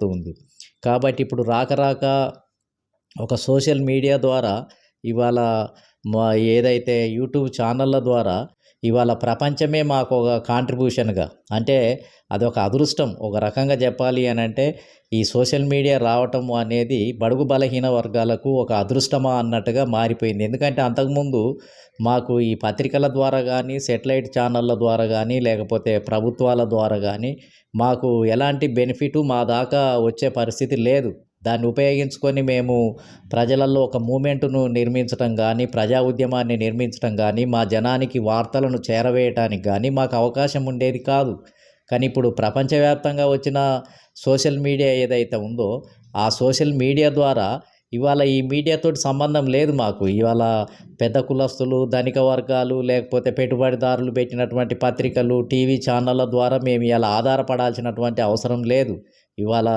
అవుతూ ఉంది. కాబట్టి ఇప్పుడు రాక రాక ఒక సోషల్ మీడియా ద్వారా ఇవాళ మా ఏదైతే యూట్యూబ్ ఛానళ్ళ ద్వారా ఇవాళ ప్రపంచమే మాకు ఒక కాంట్రిబ్యూషన్‌గా అంటే అదొక అదృష్టం. ఒక రకంగా చెప్పాలి అనంటే ఈ సోషల్ మీడియా రావటం అనేది బడుగు బలహీన వర్గాలకు ఒక అదృష్టమా అన్నట్టుగా మారిపోయింది. ఎందుకంటే అంతకుముందు మాకు ఈ పత్రికల ద్వారా గానీ, శాటిలైట్ ఛానళ్ళ ద్వారా గానీ, లేకపోతే ప్రభుత్వాల ద్వారా గానీ మాకు ఎలాంటి బెనిఫిటు మా దాకా వచ్చే పరిస్థితి లేదు. దాన్ని ఉపయోగించుకొని మేము ప్రజలలో ఒక మూవ్‌మెంట్‌ను నిర్మించటం గానీ, ప్రజా ఉద్యమాన్ని నిర్మించటం గానీ, మా జనానికి వార్తలను చేరవేయటానికి గానీ మాకు అవకాశం ఉండేది కాదు. కానీ ఇప్పుడు ప్రపంచవ్యాప్తంగా వచ్చిన సోషల్ మీడియా ఏదైతే ఉందో, ఆ సోషల్ మీడియా ద్వారా ఇవాళ ఈ మీడియాతోటి సంబంధం లేదు మాకు. ఇవాళ పెద్ద కులస్తులు, ధనిక వర్గాలు, లేకపోతే పెట్టుబడిదారులు పెట్టినటువంటి పత్రికలు, టీవీ ఛానళ్ళ ద్వారా మేము ఇయాల ఆధారపడాల్సినటువంటి అవసరం లేదు. ఇవాళ